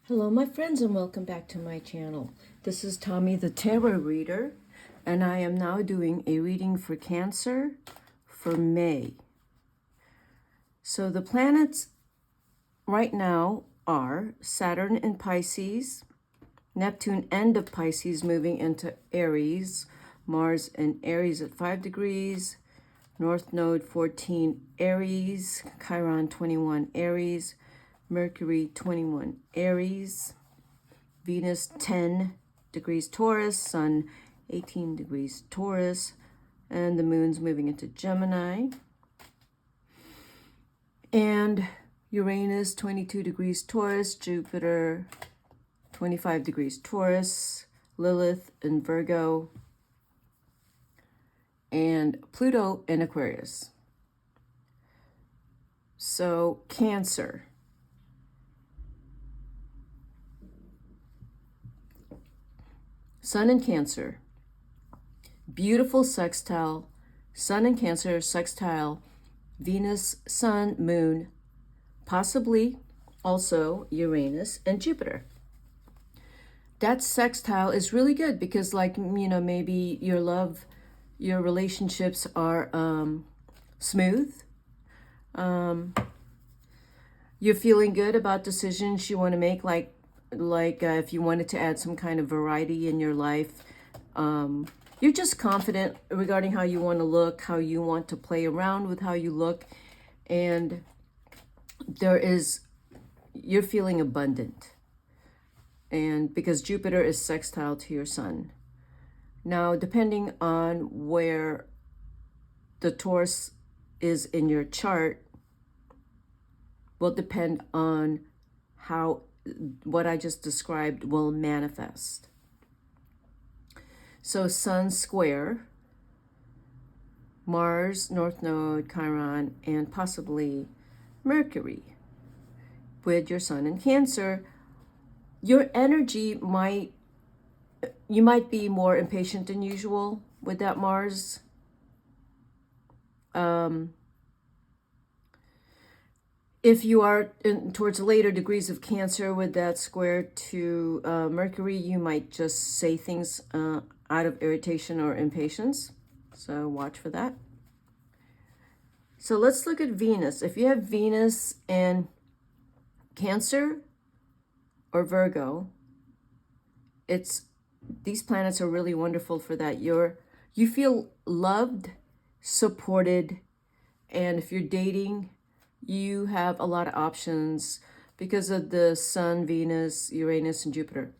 Hello, my friends, and welcome back to my channel. This is Tommy the Tarot Reader, and I am now doing a reading for Cancer for May. So the planets right now are Saturn in Pisces, Neptune end of Pisces moving into Aries, Mars in Aries at 5 degrees, North Node 14 Aries, Chiron 21 Aries, Mercury 21 Aries, Venus 10 degrees Taurus, Sun 18 degrees Taurus, and the moon's moving into Gemini. And Uranus 22 degrees Taurus, Jupiter 25 degrees Taurus, Lilith in Virgo, and Pluto in Aquarius. So Cancer. Sun in Cancer. Beautiful sextile. Sun in Cancer, sextile. Venus, Sun, Moon. Possibly also Uranus and Jupiter. That sextile is really good because, like, maybe your relationships are smooth. You're feeling good about decisions you want to make, like if you wanted to add some kind of variety in your life. You're just confident regarding how you want to look, how you want to play around with how you look, and you're feeling abundant. And because Jupiter is sextile to your Sun. Now, depending on where the Taurus is in your chart will depend on how what I just described will manifest. So Sun square, Mars, North Node, Chiron, and possibly Mercury with your Sun in Cancer. Your energy you might be more impatient than usual with that Mars. If you are towards later degrees of Cancer with that square to Mercury, you might just say things out of irritation or impatience. So watch for that. So let's look at Venus. If you have Venus in Cancer or Virgo, these planets are really wonderful for that. You feel loved, supported, and if you're dating, you have a lot of options because of the Sun, Venus, Uranus, and Jupiter.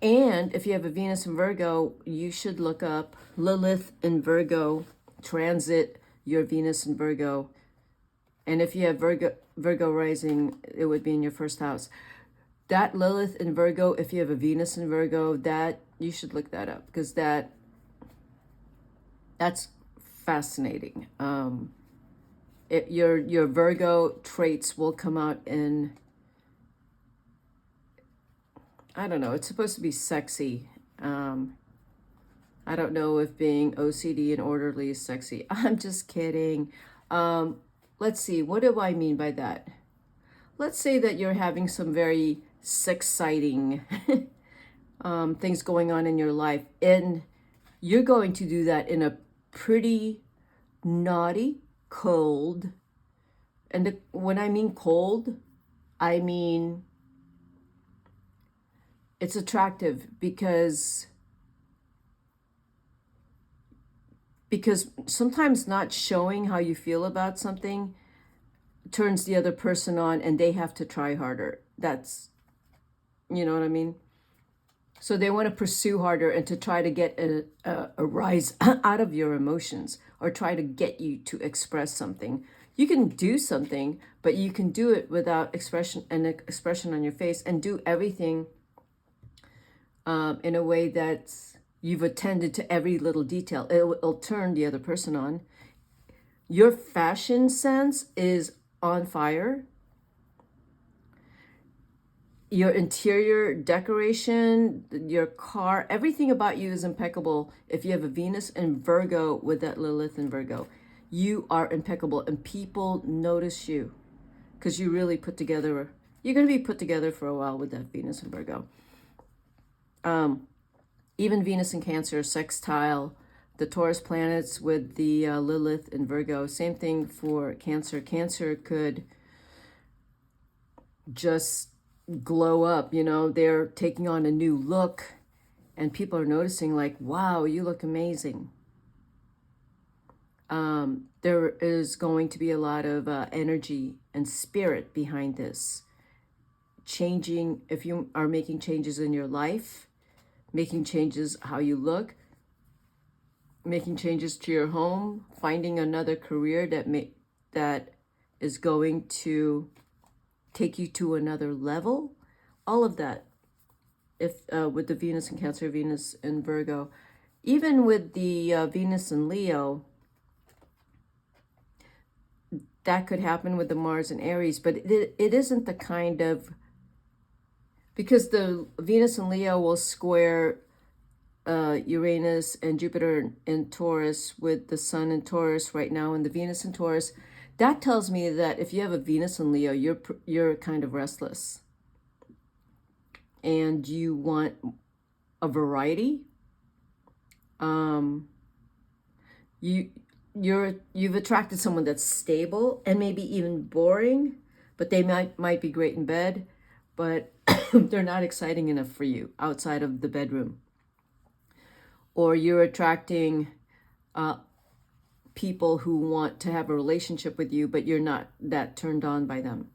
And if you have a Venus in Virgo, you should look up Lilith in Virgo, transit your Venus in Virgo. And if you have Virgo rising, it would be in your first house. That Lilith in Virgo, if you have a Venus in Virgo, that you should look that up because that's fascinating. Your Virgo traits will come out in, I don't know, it's supposed to be sexy. I don't know if being OCD and orderly is sexy. I'm just kidding. Let's see, what do I mean by that? Let's say that you're having some very exciting things going on in your life, and you're going to do that in a pretty naughty, cold, and when I mean cold, I mean it's attractive because sometimes not showing how you feel about something turns the other person on and they have to try harder. That's, you know what I mean? So they want to pursue harder and to try to get a rise out of your emotions or try to get you to express something. You can do something, but you can do it without expression on your face and do everything in a way that you've attended to every little detail. It'll turn the other person on. Your fashion sense is on fire. Your interior decoration, your car, everything about you is impeccable. If you have a Venus in Virgo with that Lilith in Virgo, you are impeccable and people notice you because you really put together you're going to be put together for a while with that Venus and Virgo. Even Venus and Cancer, sextile the Taurus planets with the Lilith and Virgo. Same thing for Cancer. Cancer could just glow up, you know, they're taking on a new look and people are noticing like, wow, you look amazing. There is going to be a lot of energy and spirit behind this. Changing, if you are making changes in your life, making changes how you look, making changes to your home, finding another career that is going to take you to another level, all of that. If with the Venus and Cancer, Venus and Virgo, even with the Venus and Leo, that could happen with the Mars and Aries, but it isn't the kind of, because the Venus and Leo will square Uranus and Jupiter in Taurus with the Sun in Taurus right now, and the Venus in Taurus. That tells me that if you have a Venus in Leo, you're kind of restless, and you want a variety. You've attracted someone that's stable and maybe even boring, but they might be great in bed, but they're not exciting enough for you outside of the bedroom. Or you're attracting people who want to have a relationship with you, but you're not that turned on by them.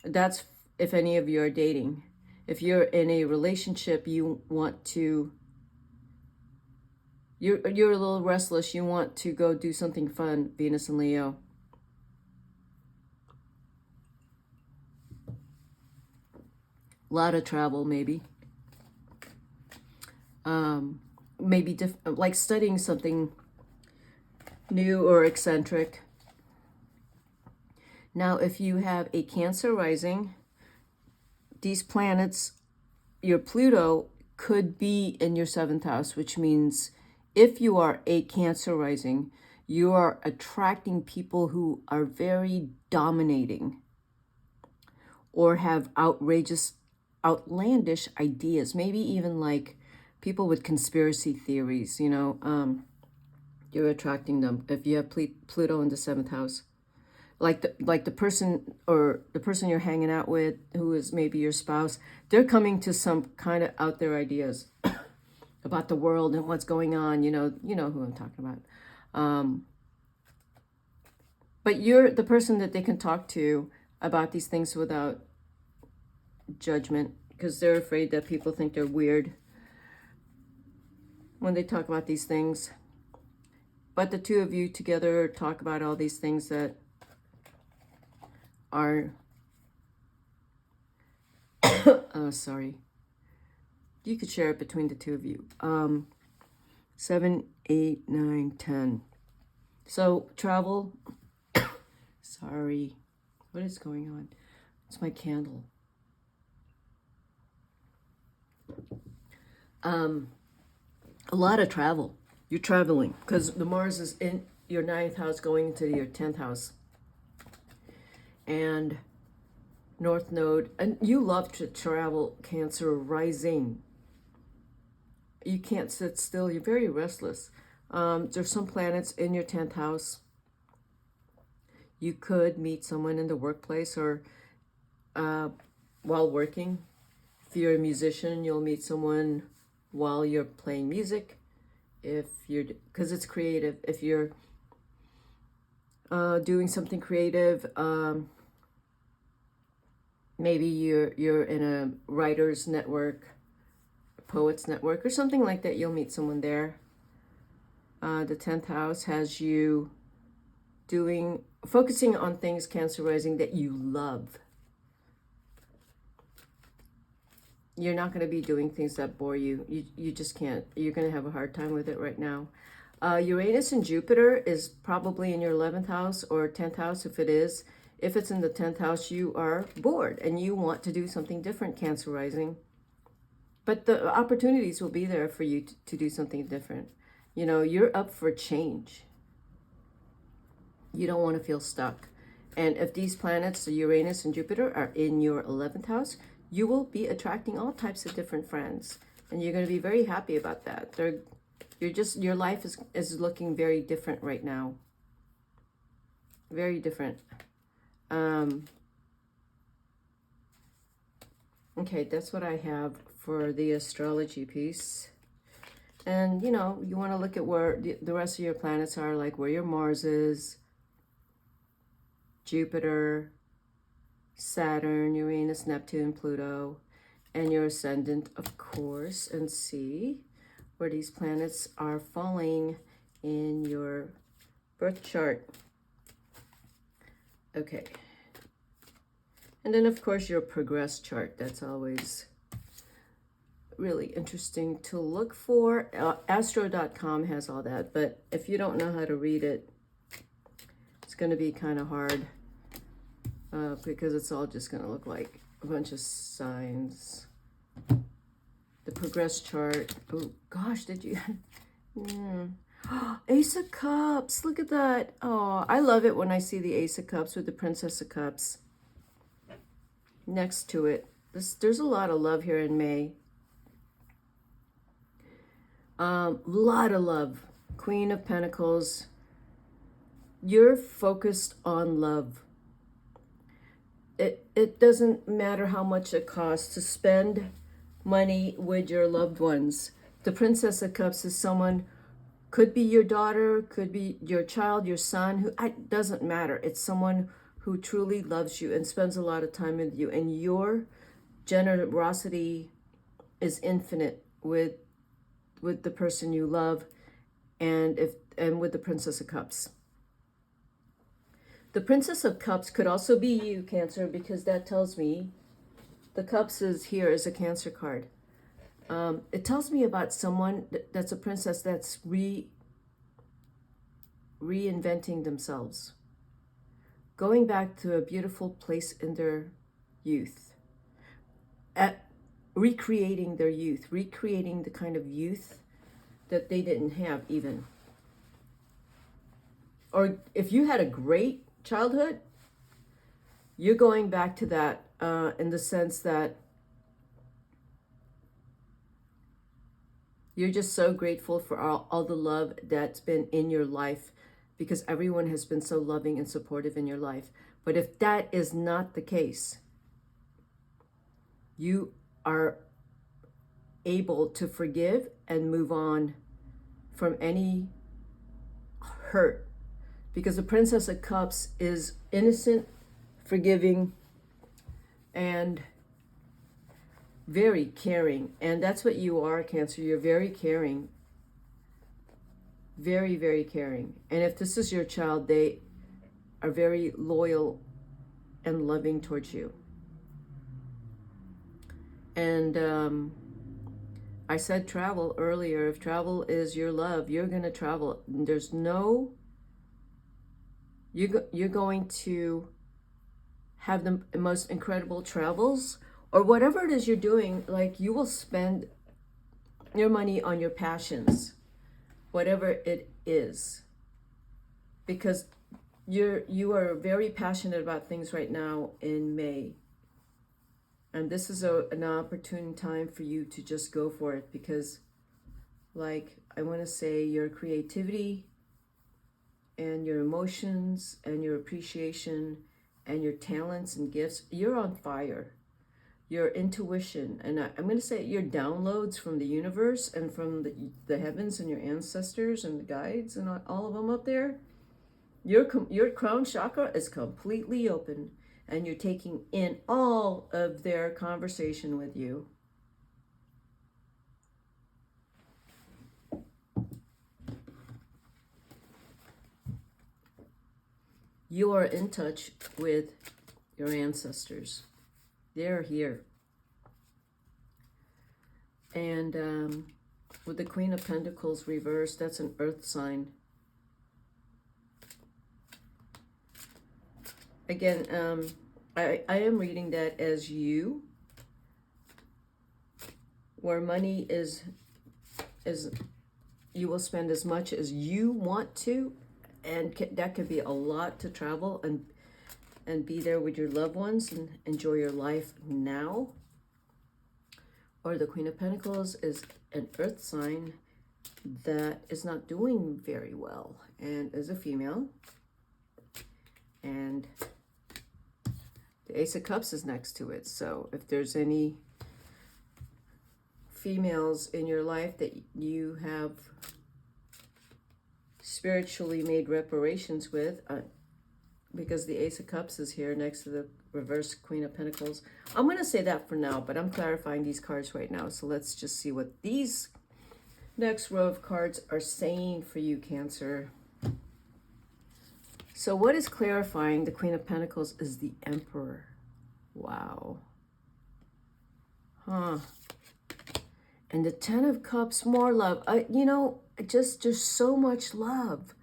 That's if any of you are dating. If you're in a relationship, you want to, you're a little restless, you want to go do something fun, Venus and Leo. A lot of travel, maybe. Maybe like studying something new or eccentric. Now, if you have a Cancer rising, these planets, your Pluto could be in your 7th house, which means if you are a Cancer rising, you are attracting people who are very dominating or have outrageous, outlandish ideas, maybe even like people with conspiracy theories, you know, you're attracting them. If you have Pluto in the 7th house, like the person or the person you're hanging out with, who is maybe your spouse, they're coming to some kind of out there ideas about the world and what's going on. You know who I'm talking about. But you're the person that they can talk to about these things without judgment, because they're afraid that people think they're weird when they talk about these things. But the two of you together talk about all these things that are, sorry. You could share it between the two of you. 7, 8, 9, 10. So travel, sorry. What is going on? It's my candle. A lot of travel. You're traveling because the Mars is in your 9th house going into your 10th house. And North Node, and you love to travel, Cancer rising. You can't sit still. You're very restless. There's some planets in your 10th house. You could meet someone in the workplace or while working. If you're a musician, you'll meet someone while you're playing music. If you're, because it's creative. If you're doing something creative, maybe you're in a writer's network, a poet's network, or something like that. You'll meet someone there. The 10th house has you focusing on things, Cancer rising, that you love. You're not going to be doing things that bore you. You just can't. You're going to have a hard time with it right now. Uranus and Jupiter is probably in your 11th house or 10th house. If it is, if it's in the 10th house, you are bored and you want to do something different, Cancer rising. But the opportunities will be there for you to do something different. You know, you're up for change. You don't want to feel stuck. And if these planets, the Uranus and Jupiter, are in your 11th house, you will be attracting all types of different friends. And you're going to be very happy about that. Your life is looking very different right now. Very different. Okay, that's what I have for the astrology piece. And, you know, you want to look at where the rest of your planets are, like where your Mars is, Jupiter, Saturn, Uranus, Neptune, Pluto, and your ascendant, of course, and see where these planets are falling in your birth chart. Okay. And then, of course, your progress chart. That's always really interesting to look for. Astro.com has all that, but if you don't know how to read it, it's going to be kind of hard because it's all just going to look like a bunch of signs. The progress chart. Oh, gosh, did you? Ace of Cups. Look at that. Oh, I love it when I see the Ace of Cups with the Princess of Cups next to it. There's a lot of love here in May. Lot of love. Queen of Pentacles. You're focused on love. It doesn't matter how much it costs to spend money with your loved ones. The Princess of Cups is someone, could be your daughter, could be your child, your son, it doesn't matter. It's someone who truly loves you and spends a lot of time with you, and your generosity is infinite with the person you love, and with the Princess of Cups. The Princess of Cups could also be you, Cancer, because that tells me the Cups is here as a Cancer card. It tells me about someone that's a princess that's reinventing themselves, going back to a beautiful place in their youth, recreating their youth, recreating the kind of youth that they didn't have even. Or if you had a great childhood, you're going back to that in the sense that you're just so grateful for all the love that's been in your life, because everyone has been so loving and supportive in your life. But if that is not the case, you are able to forgive and move on from any hurt, because the Princess of Cups is innocent, forgiving, and very caring. And that's what you are, Cancer. You're very caring. Very, very caring. And if this is your child, they are very loyal and loving towards you. And I said travel earlier. If travel is your love, you're going to travel. There's no... You're going to have the most incredible travels, or whatever it is you're doing. Like, you will spend your money on your passions, whatever it is, because you are very passionate about things right now in May, and this is an opportune time for you to just go for it, because, like, I want to say, your creativity and your emotions and your appreciation and your talents and gifts, you're on fire. Your intuition, and I'm going to say your downloads from the universe and from the heavens and your ancestors and the guides and all of them up there, your crown chakra is completely open, and you're taking in all of their conversation with you. You are in touch with your ancestors. They're here. And with the Queen of Pentacles reversed, that's an earth sign. Again, I am reading that as you, where money is you will spend as much as you want to, and that could be a lot to travel and be there with your loved ones and enjoy your life now. Or the Queen of Pentacles is an earth sign that is not doing very well and is a female. And the Ace of Cups is next to it. So if there's any females in your life that you have spiritually made reparations with, because the Ace of Cups is here next to the reverse Queen of Pentacles. I'm going to say that for now, but I'm clarifying these cards right now. So let's just see what these next row of cards are saying for you, Cancer. So what is clarifying the Queen of Pentacles is the Emperor. Wow. Huh. And the Ten of Cups, more love. You know, just so much love.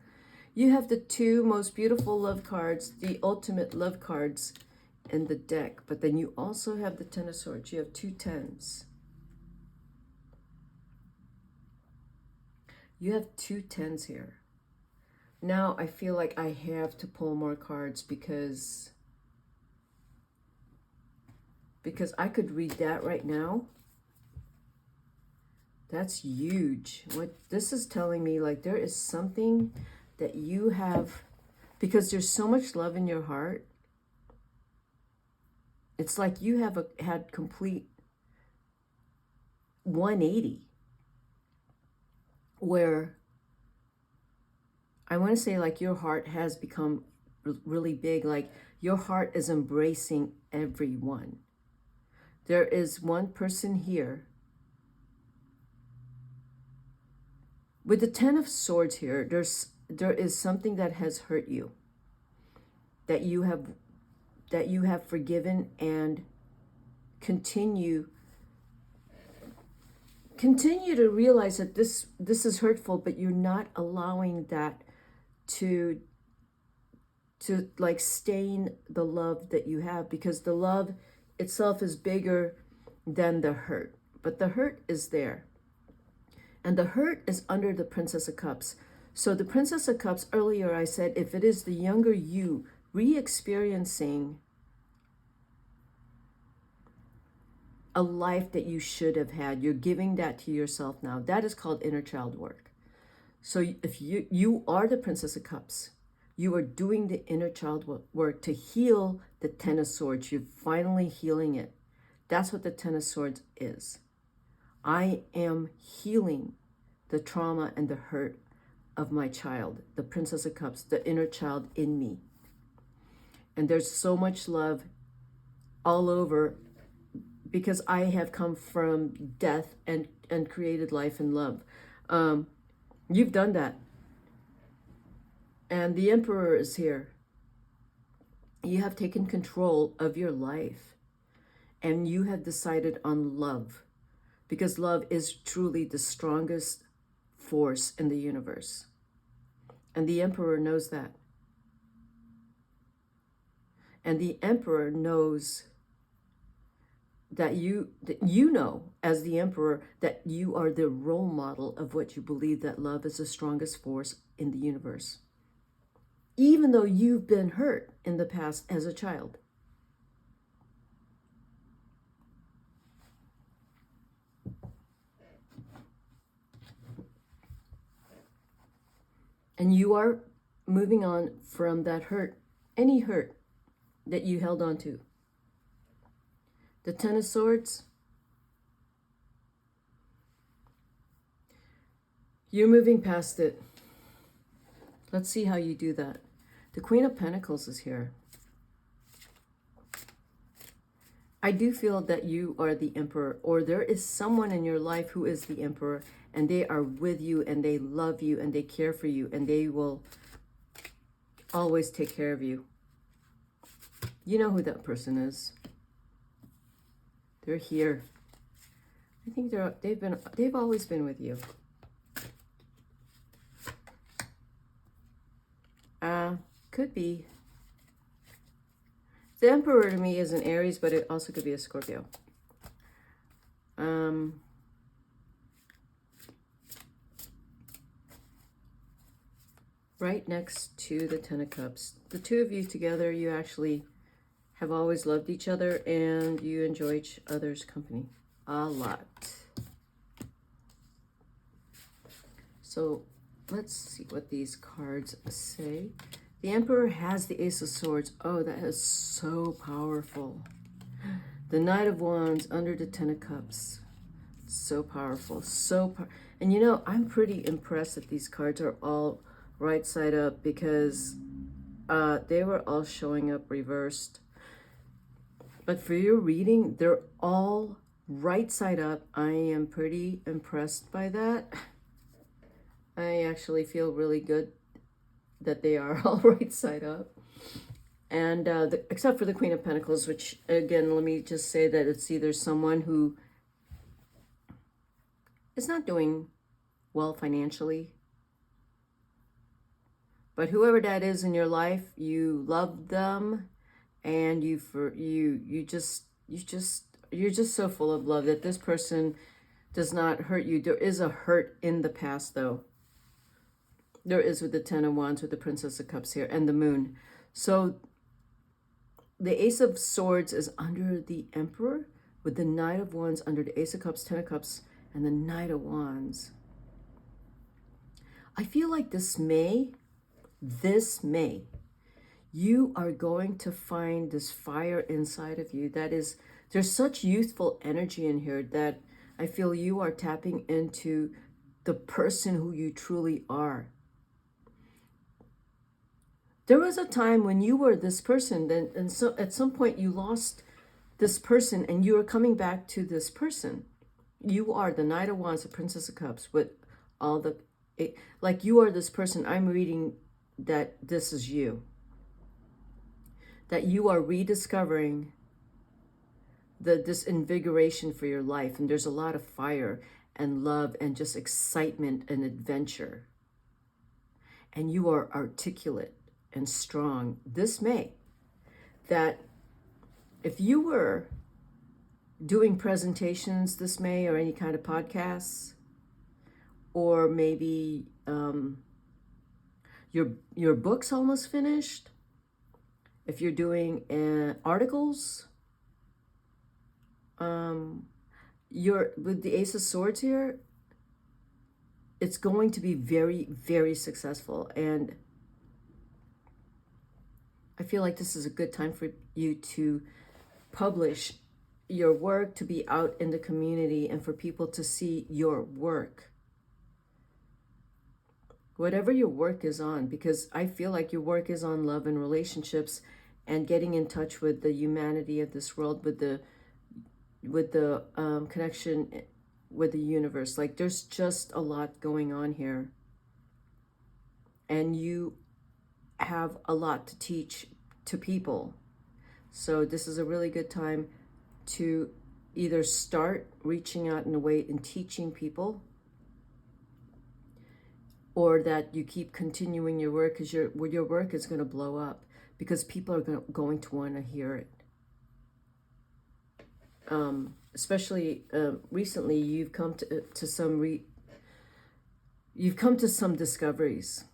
You have the two most beautiful love cards, the ultimate love cards in the deck. But then you also have the Ten of Swords. You have two tens. You have two tens here. Now I feel like I have to pull more cards because I could read that right now. That's huge. What this is telling me, like, there is something that you have, because there's so much love in your heart. It's like you have had complete 180, where I want to say, like, your heart has become really big. Like, your heart is embracing everyone. There is one person here with the Ten of Swords here. There is something that has hurt you, that you have forgiven, and continue to realize that this is hurtful, but you're not allowing that to like stain the love that you have, because the love itself is bigger than the hurt. But the hurt is there, and the hurt is under the Princess of Cups. So the Princess of Cups, earlier I said, if it is the younger you re-experiencing a life that you should have had, you're giving that to yourself now. That is called inner child work. So if you are the Princess of Cups, you are doing the inner child work to heal the Ten of Swords. You're finally healing it. That's what the Ten of Swords is. I am healing the trauma and the hurt of my child, the Princess of Cups, the inner child in me. And there's so much love all over, because I have come from death and created life and love. You've done that. And the Emperor is here. You have taken control of your life, and you have decided on love, because love is truly the strongest force in the universe. And the Emperor knows that. And the Emperor knows that you know, as the Emperor, that you are the role model of what you believe, that love is the strongest force in the universe. Even though you've been hurt in the past as a child. And you are moving on from that hurt, any hurt that you held on to. The Ten of Swords, you're moving past it. Let's see how you do that. The Queen of Pentacles is here. I do feel that you are the Emperor, or there is someone in your life who is the Emperor, and they are with you, and they love you, and they care for you, and they will always take care of you. You know who that person is. They're here. I think they've always been with you. Could be. The Emperor to me is an Aries, but it also could be a Scorpio. Right next to the Ten of Cups. The two of you together, you actually have always loved each other, and you enjoy each other's company a lot. So let's see what these cards say. The Emperor has the Ace of Swords. Oh, that is so powerful. The Knight of Wands under the Ten of Cups. So powerful. And you know, I'm pretty impressed that these cards are all right side up, because they were all showing up reversed. But for your reading, they're all right side up. I am pretty impressed by that. I actually feel really good that they are all right side up. And except for the Queen of Pentacles, which, again, let me just say that it's either someone who is not doing well financially, but whoever that is in your life, you love them, and you're just so full of love that this person does not hurt you. There is a hurt in the past, though. There is, with the Ten of Wands, with the Princess of Cups here, and the Moon. So the Ace of Swords is under the Emperor, with the Knight of Wands under the Ace of Cups, Ten of Cups, and the Knight of Wands. I feel like this May, you are going to find this fire inside of you. That is, there's such youthful energy in here that I feel you are tapping into the person who you truly are. There was a time when you were this person, and so at some point you lost this person, and you are coming back to this person. You are the Knight of Wands, the Princess of Cups, with all the, like, you are this person. I'm reading that this is you. That you are rediscovering this invigoration for your life. And there's a lot of fire and love and just excitement and adventure. And you are articulate and strong this May. That if you were doing presentations this May, or any kind of podcasts, or maybe your book's almost finished, if you're doing articles, you're with the Ace of Swords here, it's going to be very, very successful. And I feel like this is a good time for you to publish your work, to be out in the community, and for people to see your work. Whatever your work is on, because I feel like your work is on love and relationships and getting in touch with the humanity of this world, with the connection with the universe. Like, there's just a lot going on here. And you have a lot to teach to people. So this is a really good time to either start reaching out in a way and teaching people, or that you keep continuing your work, because your work is going to blow up, because people are going to want to hear it. Especially recently, you've come to some discoveries,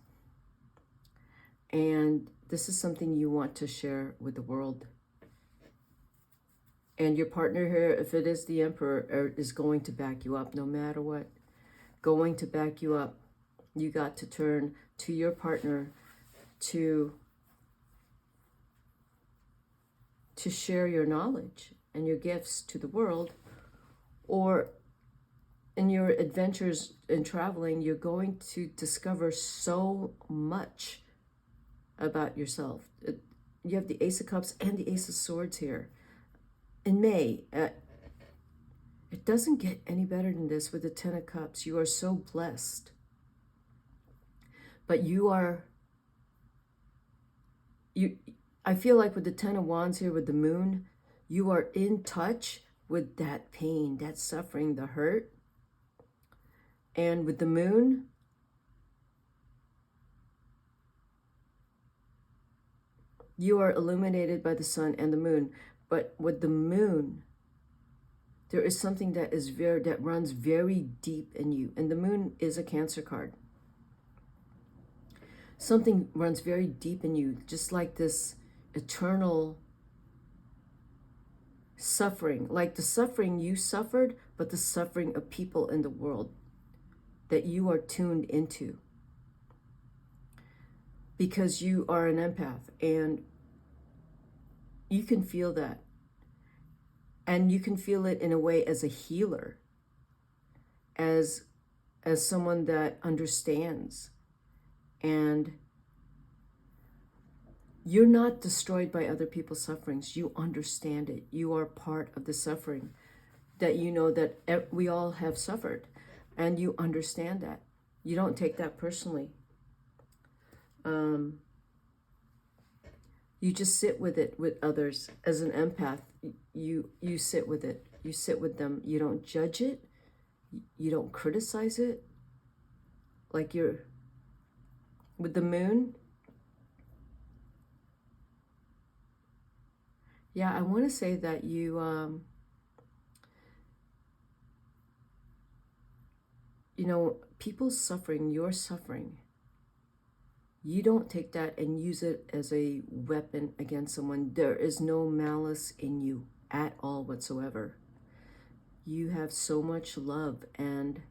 and this is something you want to share with the world. And your partner here, if it is the Emperor, is going to back you up no matter what. Going to back you up. You got to turn to your partner to share your knowledge and your gifts to the world. Or in your adventures in traveling, you're going to discover so much about yourself. You have the Ace of Cups and the Ace of Swords here. In May, it doesn't get any better than this with the Ten of Cups. You are so blessed. But I feel like with the Ten of Wands here, with the Moon, you are in touch with that pain, that suffering, the hurt. And with the Moon, you are illuminated by the Sun and the Moon. But with the Moon, there is something that runs very deep in you. And the Moon is a Cancer card. Something runs very deep in you, just like this eternal suffering, like the suffering you suffered, but the suffering of people in the world that you are tuned into because you are an empath, and you can feel that. And you can feel it in a way as a healer, as someone that understands. And you're not destroyed by other people's sufferings. You understand it. You are part of the suffering, that you know that we all have suffered, and you understand that. You don't take that personally. You just sit with it with others. As an empath, you sit with it. You sit with them. You don't judge it. You don't criticize it. Like you're with the moon. Yeah, I want to say that you, you know, people's suffering, your suffering, you don't take that and use it as a weapon against someone. There is no malice in you at all whatsoever. You have so much love, and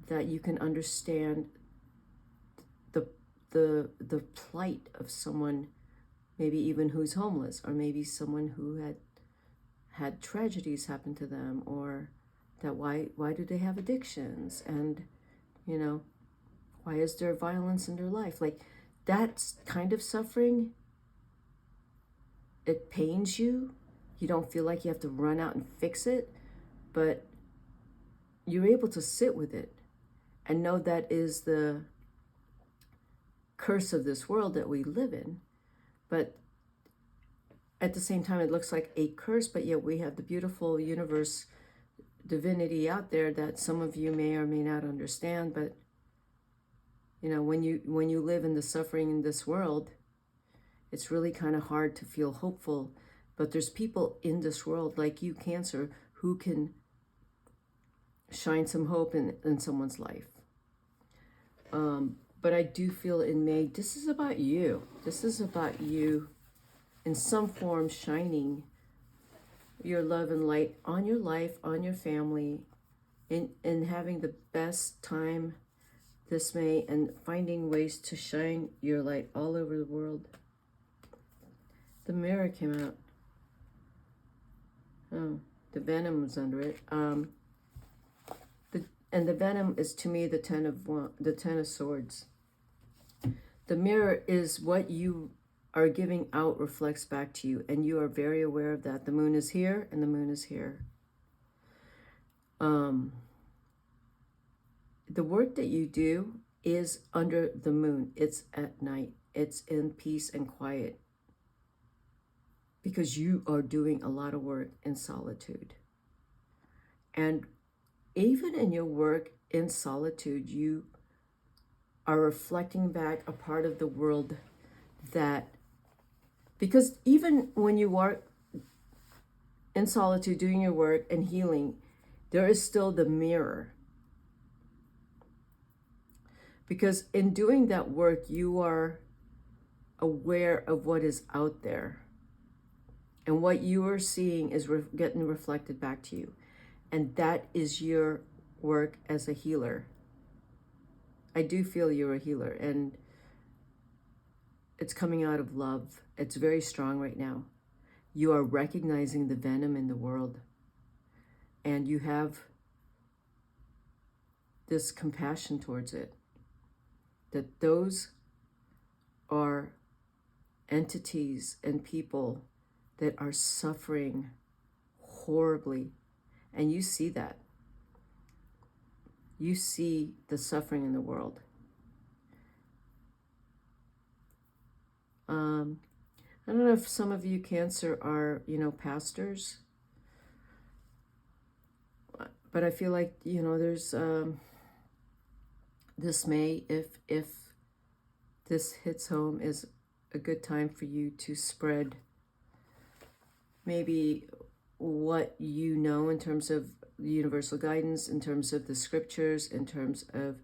that you can understand the plight of someone, maybe even who's homeless, or maybe someone who had tragedies happen to them, or that why do they have addictions, and you know, why is there violence in their life? Like that kind of suffering, it pains you. You don't feel like you have to run out and fix it, but you're able to sit with it and know that is the curse of this world that we live in. But at the same time, it looks like a curse, but yet we have the beautiful universe divinity out there that some of you may or may not understand. But you know, when you live in the suffering in this world, it's really kind of hard to feel hopeful. But there's people in this world like you, Cancer, who can shine some hope in someone's life. But I do feel in May, this is about you. This is about you in some form shining your love and light on your life, on your family, and having the best time this May, and finding ways to shine your light all over the world. The Mirror came out. Oh, the Venom was under it. And the Venom is, to me, the Ten of Swords. The Mirror is what you are giving out reflects back to you, and you are very aware of that. The Moon is here, and the Moon is here. The work that you do is under the Moon. It's at night. It's in peace and quiet, because you are doing a lot of work in solitude. And even in your work in solitude, you are reflecting back a part of the world that, because even when you are in solitude doing your work and healing, there is still the mirror. Because in doing that work, you are aware of what is out there. And what you are seeing is getting reflected back to you. And that is your work as a healer. I do feel you're a healer, and it's coming out of love. It's very strong right now. You are recognizing the venom in the world, and you have this compassion towards it, that those are entities and people that are suffering horribly. And you see that. You see the suffering in the world. I don't know if some of you, Cancer, are, pastors. But I feel like, there's this May, if this hits home, is a good time for you to spread maybe what you know in terms of universal guidance, in terms of the scriptures, in terms of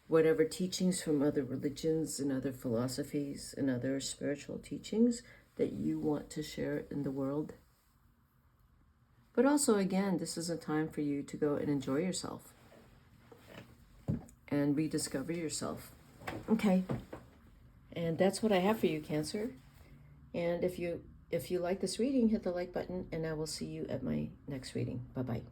whatever teachings from other religions and other philosophies and other spiritual teachings that you want to share in the world. But also, again, this is a time for you to go and enjoy yourself and rediscover yourself. Okay. And that's what I have for you, Cancer. And if you like this reading, hit the like button, and I will see you at my next reading. Bye-bye.